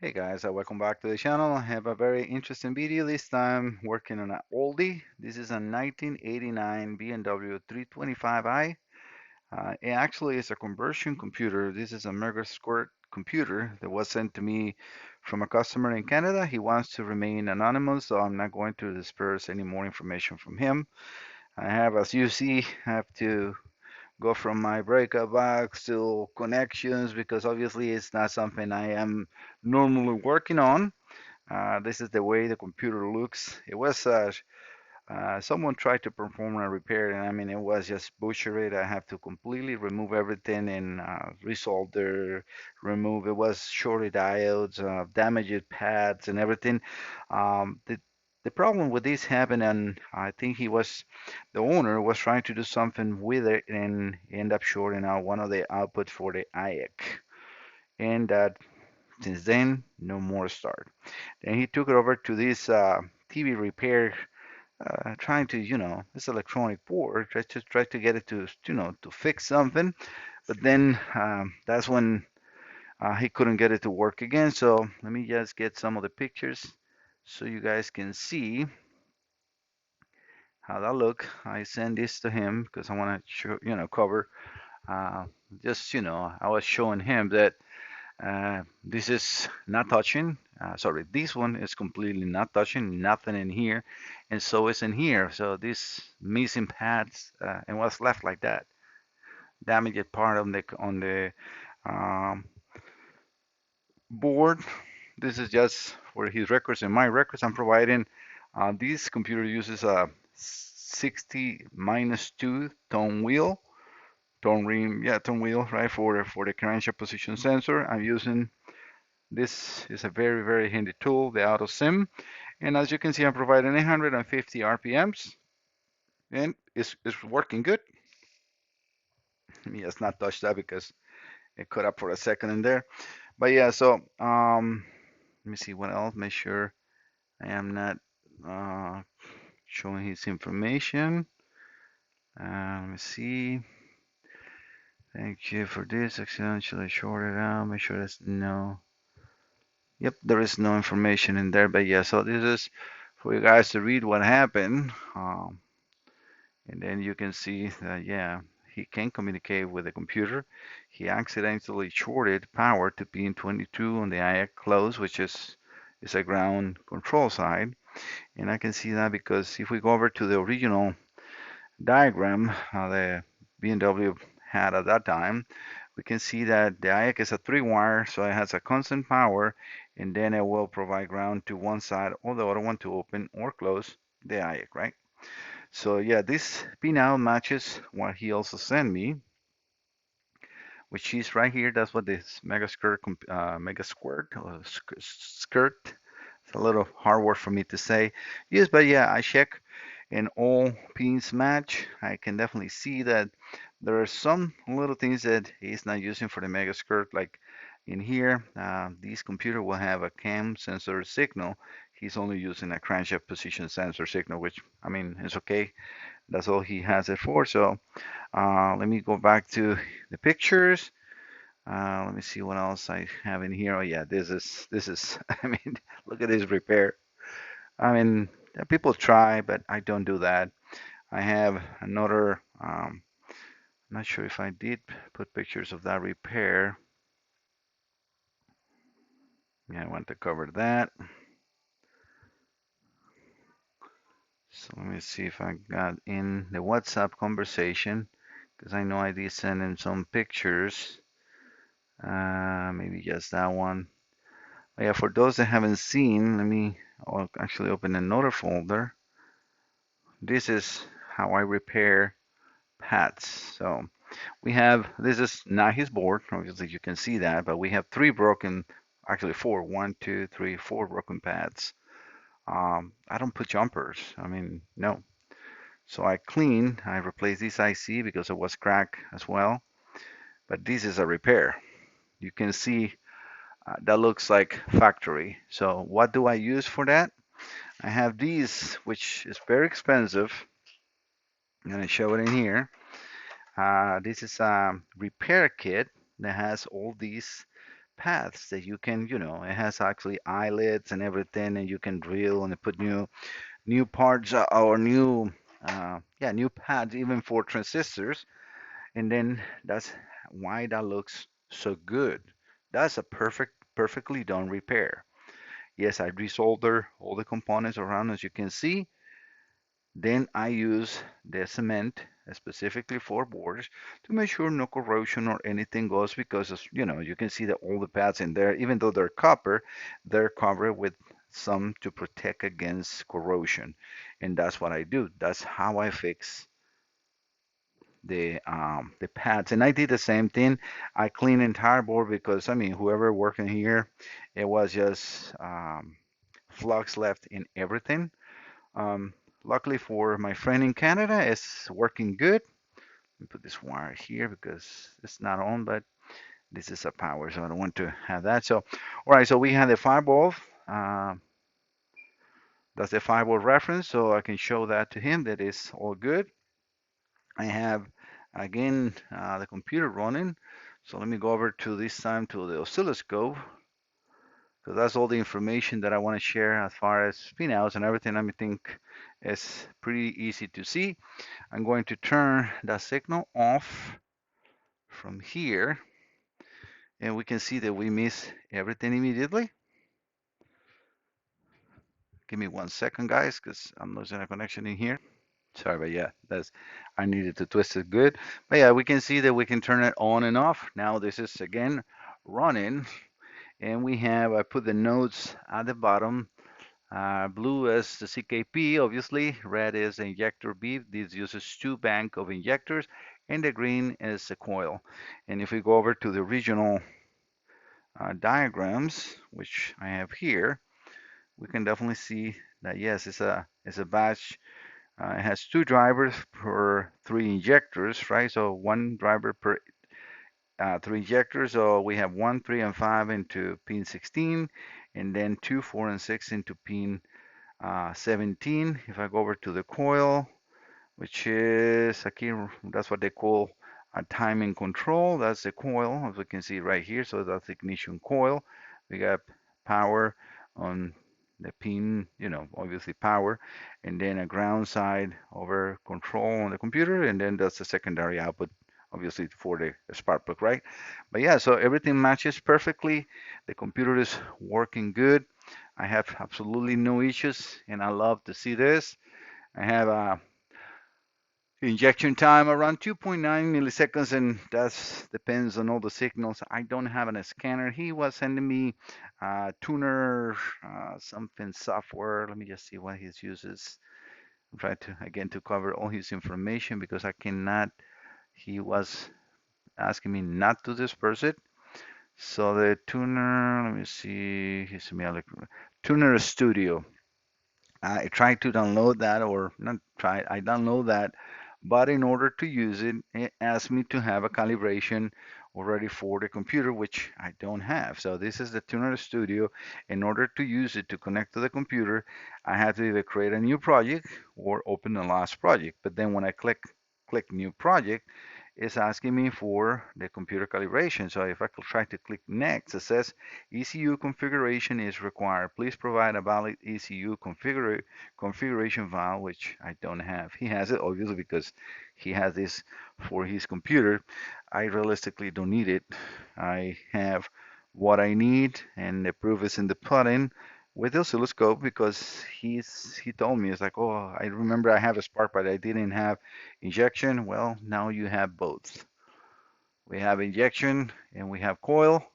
Hey guys, welcome back to the channel. I have a very interesting video this time working on an oldie. This is a 1989 BMW 325i. It actually is a conversion computer. This is a Megasquirt computer that was sent to me from a customer in Canada. He wants to remain anonymous, so I'm not going to disperse any more information from him. I have, as you see, I have to go from my breakup box to connections because obviously it's not something I am normally working on. This is the way the computer looks. It was someone tried to perform a repair, and I mean it was just butchered. I have to completely remove everything and resolder, remove. It was shorted diodes, damaged pads, and everything. The problem with this happened, and I think the owner was trying to do something with it and end up shorting out one of the outputs for the IEC. And since then, no more start. Then he took it over to this TV repair, trying to, this electronic board, try to get it to, to fix something. But then that's when he couldn't get it to work again. So let me just get some of the pictures so you guys can see how that look. I send this to him because I want to show, cover. Uh, just, I was showing him that this is not touching. Sorry, this one is completely not touching, nothing in here, and so is in here. So this missing pads and what's left like that, damaged part on the um, board. This is just for his records and my records. I'm providing. This computer uses a 60 minus 2 tone wheel, tone rim, yeah, tone wheel, right, for the crankshaft position sensor. I'm using. This is a very, very handy tool, the auto sim. And as you can see, I'm providing 850 RPMs and it's working good. Let me just not touch that because it cut up for a second in there. But yeah, so let me see what else. Make sure I am not uh, showing his information. Let me see. Thank you for this. Accidentally shorted out. Make sure that's no. Yep, there is no information in there. But yeah, so this is for you guys to read what happened. And then you can see that, yeah, he can communicate with the computer. He accidentally shorted power to pin 22 on the IX close, which is a ground control side. And I can see that because if we go over to the original diagram the BMW had at that time, we can see that the IX is a three wire, so it has a constant power, and then it will provide ground to one side or the other one to open or close the IX, right? So yeah, this pinout matches what he also sent me, which is right here. That's what this Megasquirt skirt. It's a little hard word for me to say. Yes, but yeah, I check and all pins match. I can definitely see that there are some little things that he's not using for the Megasquirt, like in here. This computer will have a cam sensor signal. He's only using a crankshaft position sensor signal, which I mean, it's okay. That's all he has it for. So let me go back to the pictures. Let me see what else I have in here. Oh yeah, this is. I mean, look at this repair. I mean, people try, but I don't do that. I have another. I'm not sure if I did put pictures of that repair. Yeah, I want to cover that. So let me see if I got in the WhatsApp conversation because I know I did send in some pictures. Maybe just that one. Oh, yeah, for those that haven't seen, let me actually open another folder. This is how I repair pads. So we have, this is not his board, obviously you can see that, but we have three broken, actually four, one, two, three, four broken pads. I don't put jumpers, I mean, no. So I replace this IC because it was cracked as well, but this is a repair. You can see that looks like factory. So what do I use for that? I have these, which is very expensive. I'm gonna show it in here. This is a repair kit that has all these paths that you can, it has actually eyelets and everything, and you can drill and put new parts or new pads even for transistors. And then that's why that looks so good. That's a perfectly done repair. Yes, I resolder all the components around as you can see. Then I use the cement specifically for boards to make sure no corrosion or anything goes because you can see that all the pads in there, even though they're copper, they're covered with some to protect against corrosion. And that's what I do. That's how I fix the pads. And I did the same thing. I cleaned entire board because I mean whoever working here, it was just flux left in everything. Um, Luckily for my friend in Canada, it's working good. Let me put this wire here because it's not on, but this is a power, so I don't want to have that. So, all right, so we have the 5 volt. Uh, that's the 5 volt reference, so I can show that to him that it's all good. I have again the computer running. So let me go over to this time to the oscilloscope. So that's all the information that I want to share as far as pinouts and everything. I think it's pretty easy to see. I'm going to turn that signal off from here, and we can see that we miss everything immediately. Give me 1 second, guys, because I'm losing a connection in here. Sorry, but yeah, that's I needed to twist it good. But yeah, we can see that we can turn it on and off. Now this is again running, and we have I put the nodes at the bottom. Blue is the CKP, obviously. Red is the injector bead. This uses 2 bank of injectors, and the green is the coil. And if we go over to the regional diagrams, which I have here, we can definitely see that yes, it's a batch. It has 2 drivers per 3 injectors, right? So 1 driver per 3 injectors. So we have 1, 3, and 5 into pin 16, and then 2, 4, and 6 into pin 17. If I go over to the coil, which is aquí, that's what they call a timing control. That's the coil, as we can see right here. So that's the ignition coil. We got power on the pin, obviously power, and then a ground side over control on the computer, and then that's the secondary output, obviously for the spark plug, right? But yeah, so everything matches perfectly. The computer is working good. I have absolutely no issues, and I love to see this. I have a injection time around 2.9 milliseconds, and that depends on all the signals. I don't have a scanner. He was sending me tuner something software. Let me just see what he uses. I'm trying to again to cover all his information because I cannot. He was asking me not to disperse it. So the tuner, let me see, his email, Tuner Studio. I tried to download that, or not tried, I download that, but in order to use it, it asked me to have a calibration already for the computer, which I don't have. So this is the Tuner Studio. In order to use it to connect to the computer, I had to either create a new project or open the last project. But then when I click new project, it's asking me for the computer calibration. So if I try to click next, it says ECU configuration is required. Please provide a valid ECU configuration file, which I don't have. He has it obviously because he has this for his computer. I realistically don't need it. I have what I need, and the proof is in the pudding with the oscilloscope because he told me it's like, oh, I remember I have a spark, but I didn't have injection. Well, now you have both. We have injection and we have coil.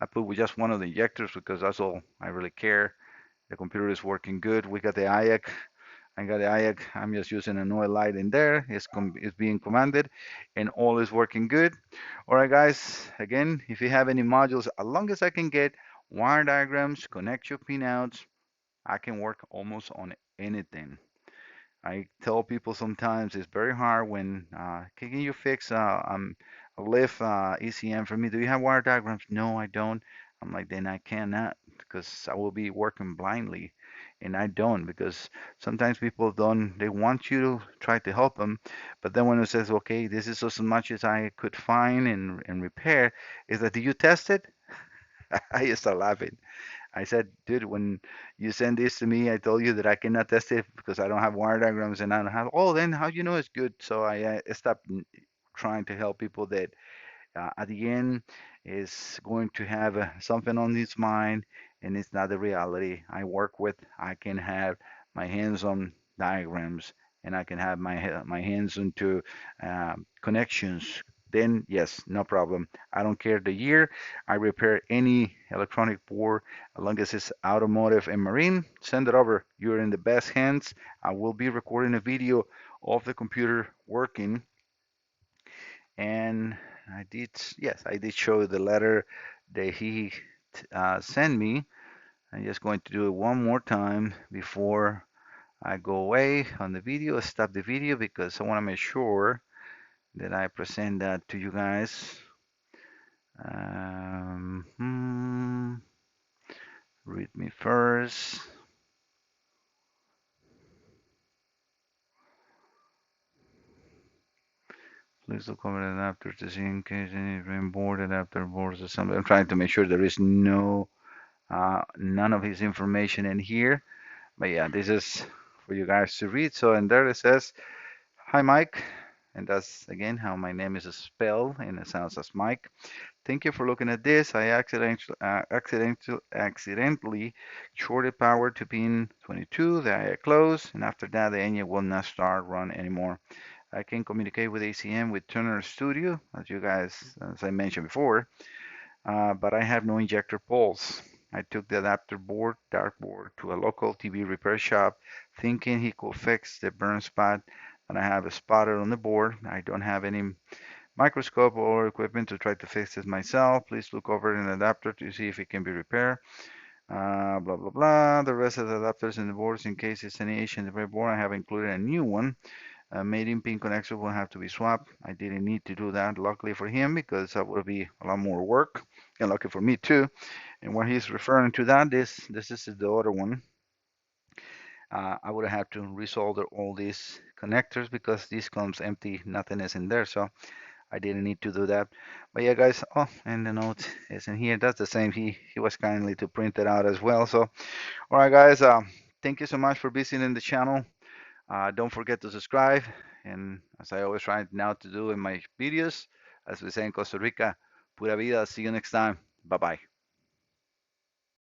I put with just one of the injectors because that's all I really care. The computer is working good. We got the IAC. I got the IAC. I'm just using an oil light in there. It's being commanded and all is working good. All right, guys. Again, if you have any modules, as long as I can get wire diagrams, connect your pinouts, I can work almost on anything. I tell people sometimes it's very hard when can you fix a lift ECM for me? Do you have wire diagrams? No, I don't. I'm like, then I cannot because I will be working blindly, and I don't because sometimes people don't. They want you to try to help them, but then when it says, okay, this is as much as I could find and repair, is that, do you test it? I start laughing. I said, dude, when you send this to me, I told you that I cannot test it because I don't have wire diagrams and I don't have. Oh, then how you know it's good? So I stopped trying to help people that at the end is going to have something on his mind and it's not the reality I work with. I can have my hands on diagrams and I can have my hands into connections. Then yes, no problem. I don't care the year. I repair any electronic board as long as it's automotive and marine. Send it over. You're in the best hands. I will be recording a video of the computer working, and yes, I did show the letter that he sent me. I'm just going to do it one more time before I go away on the video, stop the video because I want to make sure that I present that to you guys. Read me first. Please look over the adapter to see in case any board adapter boards or something. I'm trying to make sure there is none of his information in here. But yeah, this is for you guys to read. So, and there it says, "Hi Mike," and that's again how my name is spelled, and it sounds as Mike. Thank you for looking at this. I accidentally shorted power to pin 22. The I closed, and after that, the engine will not start run anymore. I can communicate with ACM with Turner Studio, as I mentioned before, but I have no injector pulse. I took the adapter board, dark board, to a local TV repair shop, thinking he could fix the burn spot that I have spotted on the board. I don't have any microscope or equipment to try to fix it myself. Please look over an adapter to see if it can be repaired. Blah blah blah. The rest of the adapters in the boards, in case it's any issue in the repair board, I have included a new one. Mating pin connector will have to be swapped. I didn't need to do that, luckily for him, because that would be a lot more work, and lucky for me too. And when he's referring to that, this is the other one. I would have to resolder all these connectors because this comes empty, nothing is in there, so I didn't need to do that. But yeah, guys, oh, and the note is in here. That's the same. He was kindly to print it out as well. So, all right, guys, thank you so much for visiting the channel. Don't forget to subscribe. And as I always try now to do in my videos, as we say in Costa Rica, pura vida. See you next time. Bye bye.